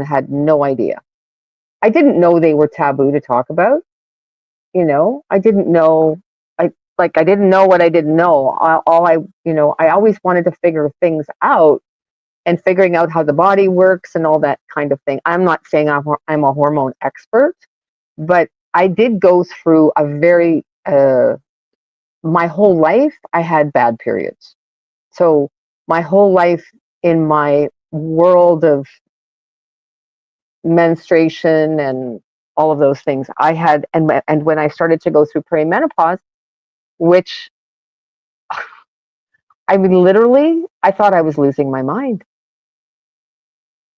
had no idea. I didn't know they were taboo to talk about. I didn't know. I didn't know what I didn't know. All I, I always wanted to figure things out, and figuring out how the body works and all that kind of thing. I'm not saying I'm a hormone expert, but I did go through a very, my whole life, I had bad periods. So my whole life, in my world of menstruation and all of those things, I had, and when I started to go through perimenopause, which I mean, literally, I thought I was losing my mind.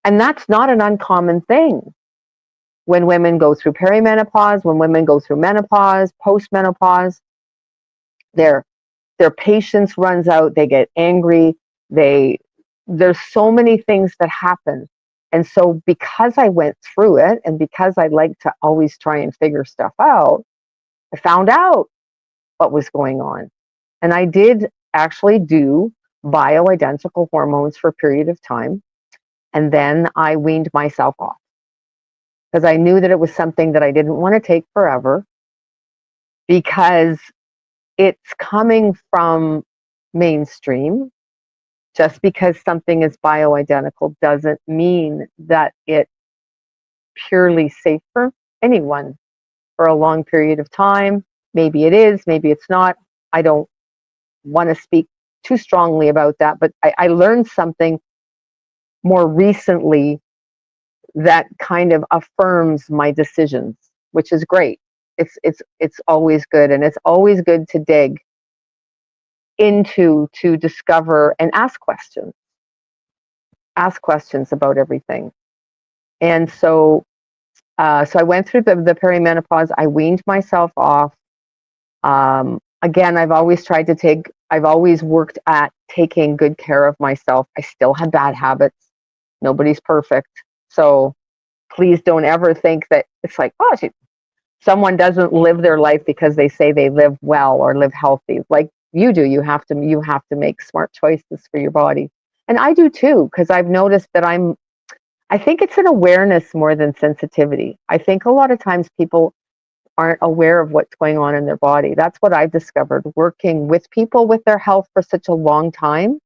And that's not an uncommon thing when women go through perimenopause, when women go through menopause, postmenopause. Their patience runs out, they get angry, there's so many things that happen. And so because I went through it, and because I like to always try and figure stuff out, I found out what was going on. And I did actually do bioidentical hormones for a period of time. And then I weaned myself off because I knew that it was something that I didn't want to take forever, because it's coming from mainstream. Just because something is bioidentical doesn't mean that it's purely safe for anyone for a long period of time. Maybe it is, maybe it's not. I don't want to speak too strongly about that, but I learned something more recently that kind of affirms my decisions, which is great. It's always good, and it's always good to dig into, to discover and ask questions. Ask questions about everything. And so so I went through the perimenopause. I weaned myself off. Again, I've always worked at taking good care of myself. I still have bad habits. Nobody's perfect. So please don't ever think that it's like, oh, someone doesn't live their life because they say they live well or live healthy. Like you do, you have to make smart choices for your body. And I do too, because I've noticed that I think it's an awareness more than sensitivity. I think a lot of times people aren't aware of what's going on in their body. That's what I've discovered working with people with their health for such a long time.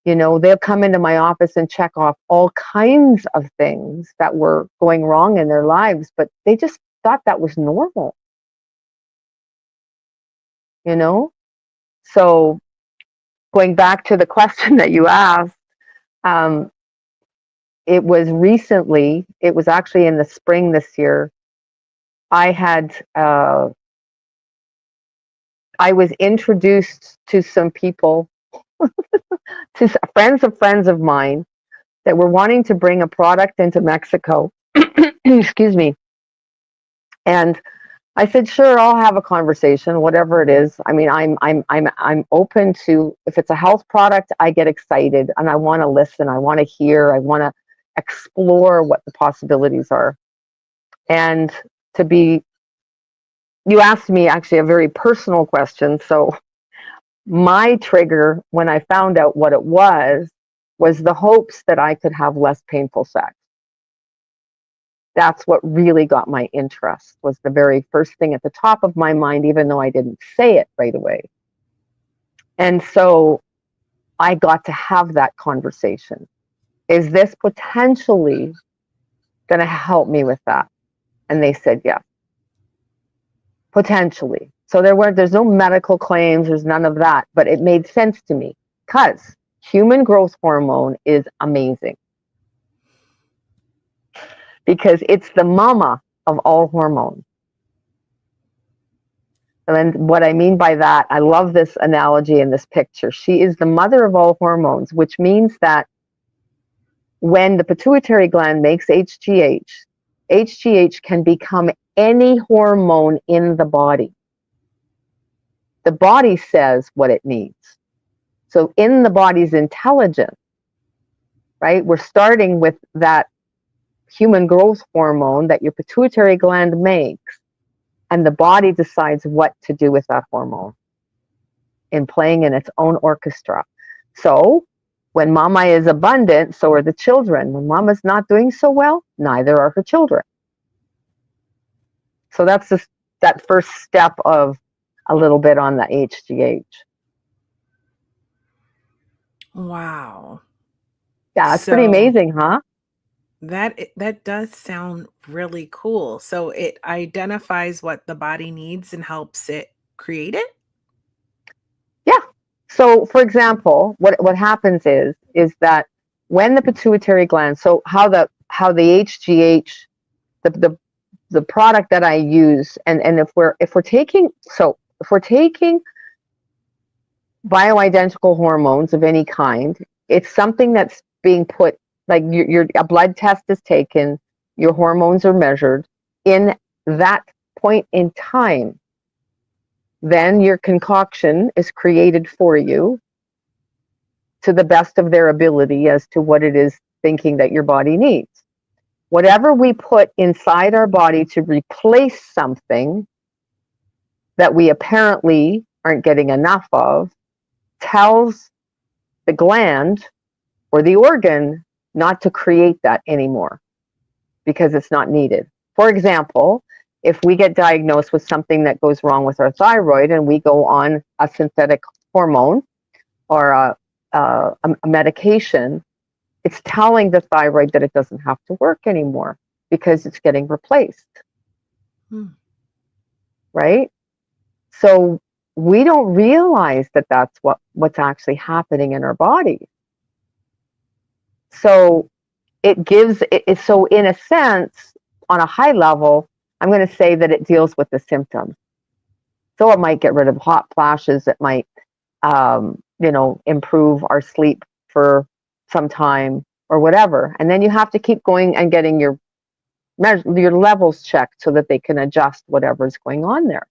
They'll come into my office and check off all kinds of things that were going wrong in their lives, but they just thought that was normal. you know? So going back to the question that you asked, um, it was actually in the spring this year, I had, I was introduced to some people, to friends of mine that were wanting to bring a product into Mexico. Excuse me. And I said, sure, I'll have a conversation, whatever it is. I mean, I'm open to, if it's a health product, I get excited and I want to listen. I want to hear. I want to explore what the possibilities are. And to be, you asked me actually a very personal question. So my trigger when I found out what it was the hopes that I could have less painful sex. That's what really got my interest, was the very first thing at the top of my mind, even though I didn't say it right away. And so I got to have that conversation. Is this potentially going to help me with that? And they said, yeah, potentially. So there's no medical claims, there's none of that, but it made sense to me because human growth hormone is amazing. Because it's the mama of all hormones. And then what I mean by that, I love this analogy in this picture. She is the mother of all hormones, which means that when the pituitary gland makes HGH, HGH can become any hormone in the body. The body says what it needs. So in the body's intelligence, right, we're starting with that human growth hormone that your pituitary gland makes, and the body decides what to do with that hormone in playing in its own orchestra. So When mama is abundant, so are the children. When mama's not doing so well, neither are her children. So that's just that first step of a little bit on the HGH. Wow. Yeah, it's pretty So amazing, huh? that does sound really cool. So it identifies what the body needs and helps it create it? Yeah. So, for example, what happens is that when the pituitary gland, so how the HGH, the the product that I use, and if we're taking bioidentical hormones of any kind, it's something that's being put, like a blood test is taken, your hormones are measured in that point in time. Then your concoction is created for you to the best of their ability as to what it is thinking that your body needs. Whatever we put inside our body to replace something that we apparently aren't getting enough of tells the gland or the organ not to create that anymore because it's not needed. For example, if we get diagnosed with something that goes wrong with our thyroid and we go on a synthetic hormone or a medication, it's telling the thyroid that it doesn't have to work anymore because it's getting replaced, Hmm. right? So we don't realize that that's what's actually happening in our body. So so in a sense, on a high level, I'm going to say that it deals with the symptoms. So it might get rid of hot flashes. It might, improve our sleep for some time or whatever. And then you have to keep going and getting your levels checked so that they can adjust whatever's going on there.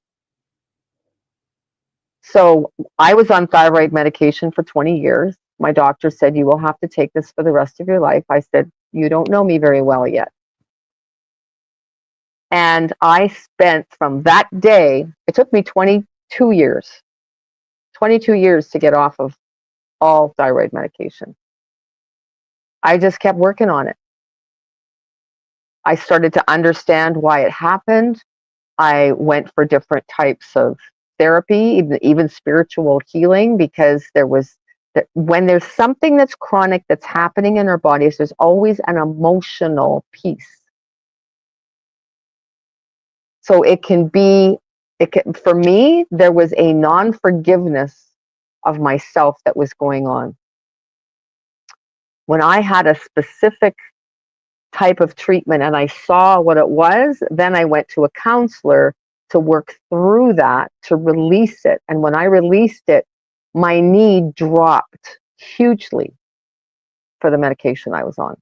So I was on thyroid medication for 20 years. My doctor said, you will have to take this for the rest of your life. I said, you don't know me very well yet. And I spent from that day, it took me 22 years to get off of all thyroid medication. I just kept working on it. I started to understand why it happened. I went for different types of therapy, even spiritual healing, because when there's something that's chronic that's happening in our bodies, there's always an emotional piece. So for me, there was a non-forgiveness of myself that was going on. When I had a specific type of treatment and I saw what it was, then I went to a counselor to work through that, to release it. And when I released it, my need dropped hugely for the medication I was on.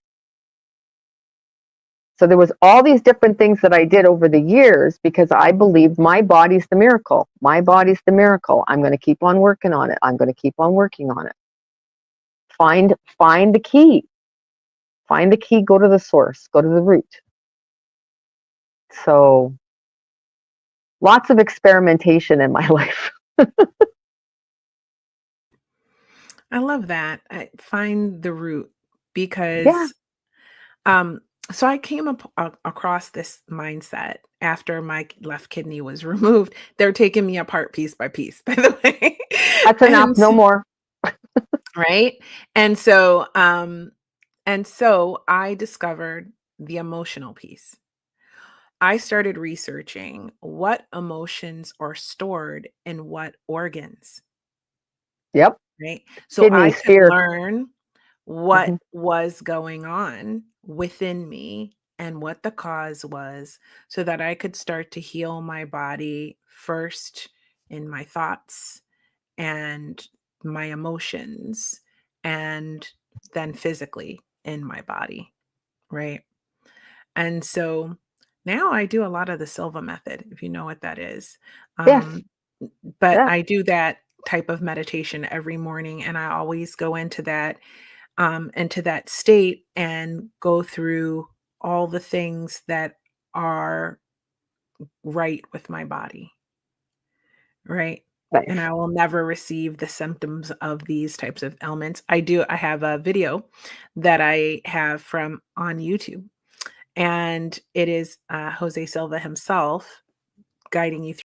So there was all these different things that I did over the years because I believed my body's the miracle. My body's the miracle. I'm going to keep on working on it. I'm going to keep on working on it. Find the key. Find the key, go to the source, go to the root. So lots of experimentation in my life. I love that. I find the root Yeah. because so I came across this mindset after my left kidney was removed. They're taking me apart piece by piece, by the way. That's enough. and No more. right? And so I discovered the emotional piece. I started researching what emotions are stored in what organs, Yep. right? So I Kidneys, could fear. learn what Hmm. was going on within me and what the cause was so that I could start to heal my body first in my thoughts and my emotions and then physically in my body, right? And so now I do a lot of the Silva method, if you know what that is. Yes. Um, but Yeah. I do that type of meditation every morning and I always go into that state and go through all the things that are right with my body, right? and Nice. I will never receive the symptoms of these types of ailments. I have a video that I have from on YouTube, and it is, Jose Silva himself guiding you